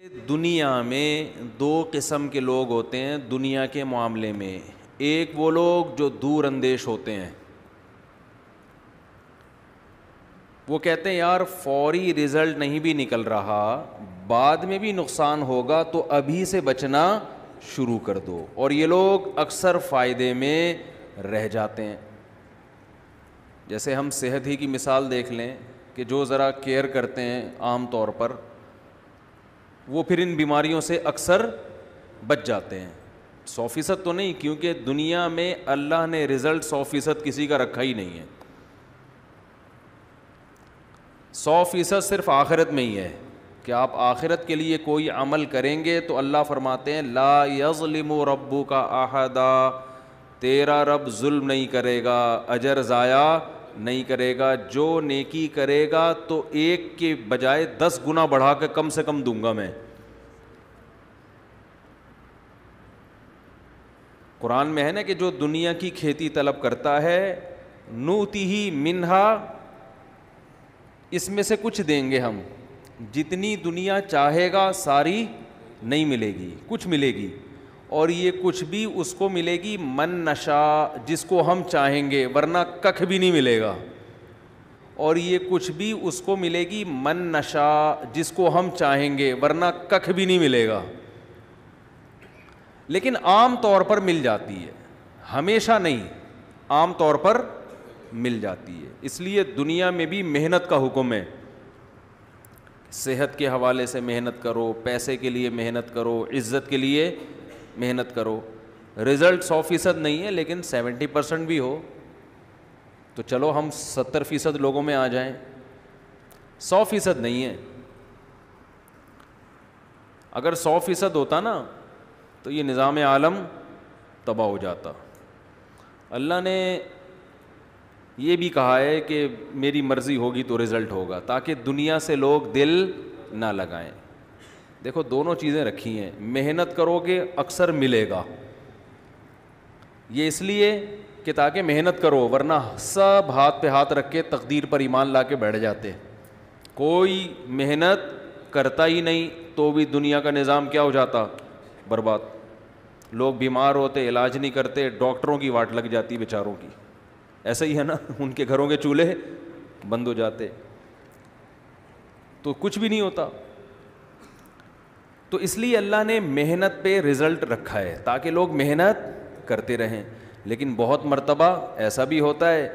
دنیا میں دو قسم کے لوگ ہوتے ہیں دنیا کے معاملے میں. ایک وہ لوگ جو دور اندیش ہوتے ہیں, وہ کہتے ہیں یار فوری رزلٹ نہیں بھی نکل رہا, بعد میں بھی نقصان ہوگا تو ابھی سے بچنا شروع کر دو. اور یہ لوگ اکثر فائدے میں رہ جاتے ہیں. جیسے ہم صحت ہی کی مثال دیکھ لیں کہ جو ذرا کیئر کرتے ہیں عام طور پر, وہ پھر ان بیماریوں سے اکثر بچ جاتے ہیں. 100% تو نہیں, کیونکہ دنیا میں اللہ نے رزلٹ 100% کسی کا رکھا ہی نہیں ہے. 100% صرف آخرت میں ہی ہے کہ آپ آخرت کے لیے کوئی عمل کریں گے تو اللہ فرماتے ہیں لا یظلم ربک احدا, تیرا رب ظلم نہیں کرے گا, اجر ضائع نہیں کرے گا. جو نیکی کرے گا تو ایک کے بجائے 10 گنا بڑھا کے کم سے کم دوں گا میں. قرآن میں ہے نا کہ جو دنیا کی کھیتی طلب کرتا ہے نوتیہ منہا, اس میں سے کچھ دیں گے ہم. جتنی دنیا چاہے گا ساری نہیں ملے گی, کچھ ملے گی. اور یہ کچھ بھی اس کو ملے گی من نشا, جس کو ہم چاہیں گے, ورنہ ککھ بھی نہیں ملے گا. اور یہ کچھ بھی اس کو ملے گی من نشا, جس کو ہم چاہیں گے, ورنہ ککھ بھی نہیں ملے گا. لیکن عام طور پر مل جاتی ہے, ہمیشہ نہیں, عام طور پر مل جاتی ہے. اس لیے دنیا میں بھی محنت کا حکم ہے. صحت کے حوالے سے محنت کرو, پیسے کے لیے محنت کرو, عزت کے لیے محنت کرو. رزلٹ 100% نہیں ہے لیکن 70% بھی ہو تو چلو ہم 70% لوگوں میں آ جائیں. 100% نہیں ہے. اگر 100% ہوتا نا تو یہ نظام عالم تباہ ہو جاتا. اللہ نے یہ بھی کہا ہے کہ میری مرضی ہوگی تو رزلٹ ہوگا, تاکہ دنیا سے لوگ دل نہ لگائیں. دیکھو دونوں چیزیں رکھی ہیں. محنت کرو گے اکثر ملے گا, یہ اس لیے کہ تاکہ محنت کرو, ورنہ سب ہاتھ پہ ہاتھ رکھ کے تقدیر پر ایمان لا کے بیٹھ جاتے. کوئی محنت کرتا ہی نہیں تو بھی دنیا کا نظام کیا ہو جاتا, برباد. لوگ بیمار ہوتے, علاج نہیں کرتے, ڈاکٹروں کی واٹ لگ جاتی بیچاروں کی. ایسا ہی ہے نا, ان کے گھروں کے چولہے بند ہو جاتے تو کچھ بھی نہیں ہوتا. تو اس لیے اللہ نے محنت پہ رزلٹ رکھا ہے تاکہ لوگ محنت کرتے رہیں. لیکن بہت مرتبہ ایسا بھی ہوتا ہے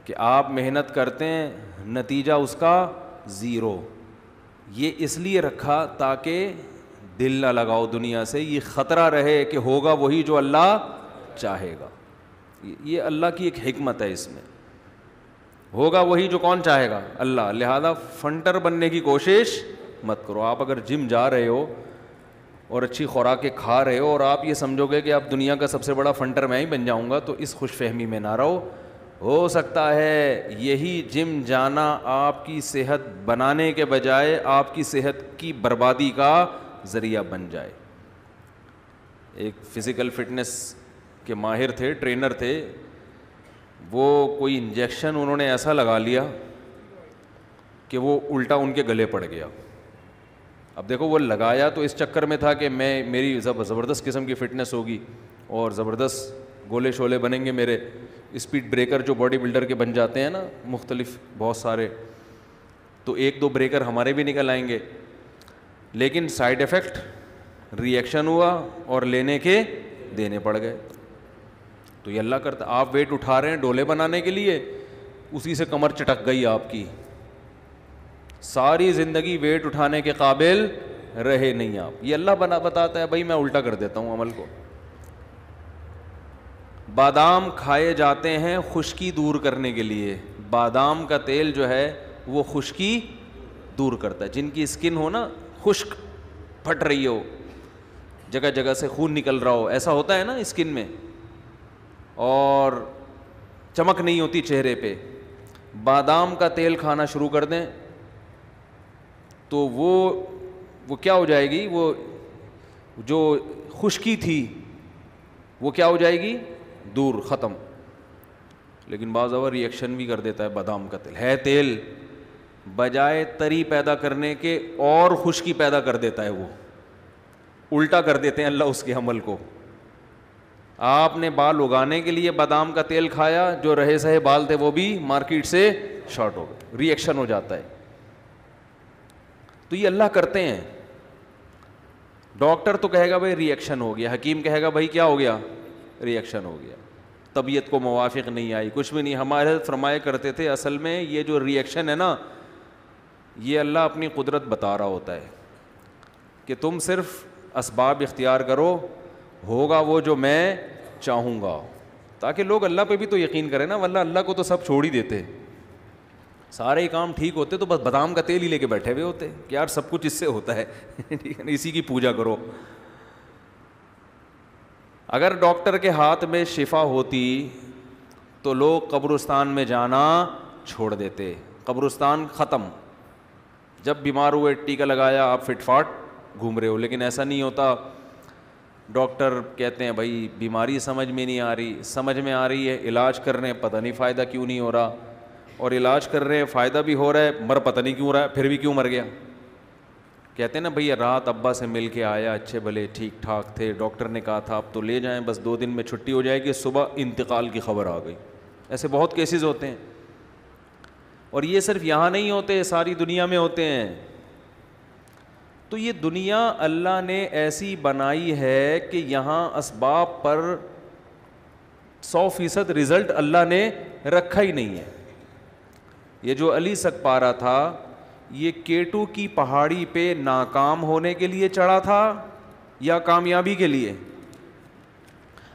کہ آپ محنت کرتے ہیں, نتیجہ اس کا 0. یہ اس لیے رکھا تاکہ دل نہ لگاؤ دنیا سے, یہ خطرہ رہے کہ ہوگا وہی جو اللہ چاہے گا. یہ اللہ کی ایک حکمت ہے اس میں, ہوگا وہی جو کون چاہے گا, اللہ. لہذا فنٹر بننے کی کوشش مت کرو. آپ اگر جم جا رہے ہو اور اچھی خوراکیں کھا رہے ہو اور آپ یہ سمجھو گے کہ اب دنیا کا سب سے بڑا فنٹر میں ہی بن جاؤں گا, تو اس خوش فہمی میں نہ رہو. ہو سکتا ہے یہی جم جانا آپ کی صحت بنانے کے بجائے آپ کی صحت کی بربادی کا ذریعہ بن جائے. ایک فزیکل فٹنس کے ماہر تھے, ٹرینر تھے, وہ کوئی انجیکشن انہوں نے ایسا لگا لیا کہ وہ الٹا ان کے گلے پڑ گیا. اب دیکھو وہ لگایا تو اس چکر میں تھا کہ میری زبردست قسم کی فٹنس ہوگی اور زبردست گولے شولے بنیں گے میرے. اسپیڈ بریکر جو باڈی بلڈر کے بن جاتے ہیں نا مختلف بہت سارے, تو 1-2 بریکر ہمارے بھی نکل آئیں گے. لیکن سائیڈ ایفیکٹ, ری ایکشن ہوا اور لینے کے دینے پڑ گئے. تو یہ اللہ کرتا, آپ ویٹ اٹھا رہے ہیں ڈولے بنانے کے لیے, اسی سے کمر چٹک گئی آپ کی, ساری زندگی ویٹ اٹھانے کے قابل رہے نہیں آپ. یہ اللہ بتاتا ہے بھائی میں الٹا کر دیتا ہوں عمل کو. بادام کھائے جاتے ہیں خشکی دور کرنے کے لیے. بادام کا تیل جو ہے وہ خشکی دور کرتا ہے. جن کی اسکن ہو نا خشک, پھٹ رہی ہو, جگہ جگہ سے خون نکل رہا ہو, ایسا ہوتا ہے نا اسکن میں, اور چمک نہیں ہوتی چہرے پہ, بادام کا تیل کھانا شروع کر دیں تو وہ کیا ہو جائے گی, وہ جو خشکی تھی وہ کیا ہو جائے گی, دور, ختم. لیکن بعض اور ری ایکشن بھی کر دیتا ہے بادام کا تیل. ہے تیل بجائے تری پیدا کرنے کے اور خشکی پیدا کر دیتا ہے. وہ الٹا کر دیتے ہیں اللہ اس کے عمل کو. آپ نے بال اگانے کے لیے بادام کا تیل کھایا, جو رہے سہے بال تھے وہ بھی مارکیٹ سے شارٹ ہو گئے, ری ایکشن ہو جاتا ہے. تو یہ اللہ کرتے ہیں. ڈاکٹر تو کہے گا بھائی ری ایکشن ہو گیا, حکیم کہے گا بھائی کیا ہو گیا, ری ایکشن ہو گیا, طبیعت کو موافق نہیں آئی, کچھ بھی نہیں. ہمارے فرمایا کرتے تھے اصل میں یہ جو ری ایکشن ہے نا, یہ اللہ اپنی قدرت بتا رہا ہوتا ہے کہ تم صرف اسباب اختیار کرو, ہوگا وہ جو میں چاہوں گا, تاکہ لوگ اللہ پہ بھی تو یقین کریں نا, ورنہ اللہ کو تو سب چھوڑ ہی دیتے. سارے کام ٹھیک ہوتے تو بس بادام کا تیل ہی لے کے بیٹھے ہوئے ہوتے کہ یار سب کچھ اس سے ہوتا ہے, ٹھیک ہے نا, اسی کی پوجا کرو. اگر ڈاکٹر کے ہاتھ میں شفا ہوتی تو لوگ قبرستان میں جانا چھوڑ دیتے. قبرستان ختم, جب بیمار ہوئے ٹیکا لگایا آپ فٹ فاٹ گھوم رہے ہو. لیکن ایسا نہیں ہوتا. ڈاکٹر کہتے ہیں بھائی بیماری سمجھ میں نہیں آ رہی, سمجھ میں آ رہی ہے, علاج کر رہے ہیں, پتہ نہیں فائدہ کیوں نہیں ہو رہا, اور علاج کر رہے ہیں فائدہ بھی ہو رہا ہے, مر پتہ نہیں کیوں رہا ہے, پھر بھی کیوں مر گیا. کہتے ہیں نا بھئی رات ابا سے مل کے آیا, اچھے بھلے ٹھیک ٹھاک تھے, ڈاکٹر نے کہا تھا اب تو لے جائیں, بس 2 دن میں چھٹی ہو جائے گی, صبح انتقال کی خبر آ گئی. ایسے بہت کیسز ہوتے ہیں. اور یہ صرف یہاں نہیں ہوتے, ساری دنیا میں ہوتے ہیں. تو یہ دنیا اللہ نے ایسی بنائی ہے کہ یہاں اسباب پر 100% رزلٹ اللہ نے رکھا ہی نہیں ہے. یہ جو علی سکپارہ تھا, یہ کیٹو کی پہاڑی پہ ناکام ہونے کے لیے چڑھا تھا یا کامیابی کے لیے؟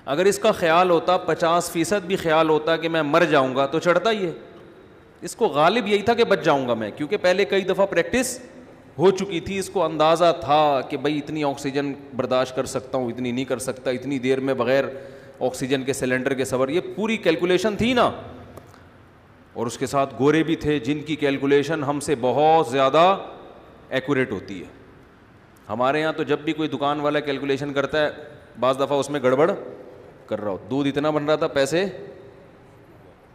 اگر اس کا خیال ہوتا, 50% بھی خیال ہوتا کہ میں مر جاؤں گا, تو چڑھتا ہی ہے. اس کو غالب یہی تھا کہ بچ جاؤں گا میں, کیونکہ پہلے کئی دفعہ پریکٹس ہو چکی تھی. اس کو اندازہ تھا کہ بھائی اتنی آکسیجن برداشت کر سکتا ہوں, اتنی نہیں کر سکتا, اتنی دیر میں بغیر آکسیجن کے سلنڈر کے سفر, یہ پوری کیلکولیشن تھی نا. اور اس کے ساتھ گورے بھی تھے جن کی کیلکولیشن ہم سے بہت زیادہ ایکوریٹ ہوتی ہے. ہمارے یہاں تو جب بھی کوئی دکان والا کیلکولیشن کرتا ہے, بعض دفعہ اس میں گڑبڑ کر رہا ہو, دودھ اتنا بن رہا تھا, پیسے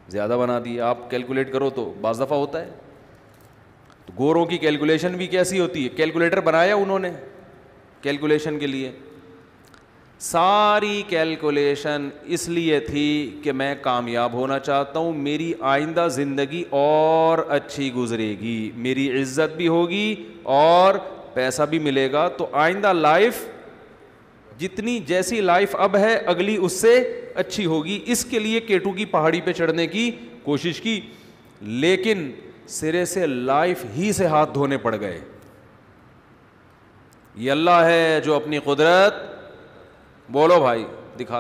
زیادہ بنا دیے, آپ کیلکولیٹ کرو تو بعض دفعہ ہوتا ہے. تو گوروں کی کیلکولیشن بھی کیسی ہوتی ہے, کیلکولیٹر بنایا انہوں نے کیلکولیشن کے لیے. ساری کیلکولیشن اس لیے تھی کہ میں کامیاب ہونا چاہتا ہوں, میری آئندہ زندگی اور اچھی گزرے گی, میری عزت بھی ہوگی اور پیسہ بھی ملے گا, تو آئندہ لائف جتنی جیسی لائف اب ہے اگلی اس سے اچھی ہوگی. اس کے لیے کیٹو کی پہاڑی پہ چڑھنے کی کوشش کی, لیکن سرے سے لائف ہی سے ہاتھ دھونے پڑ گئے. یہ اللہ ہے جو اپنی قدرت, بولو بھائی, دکھا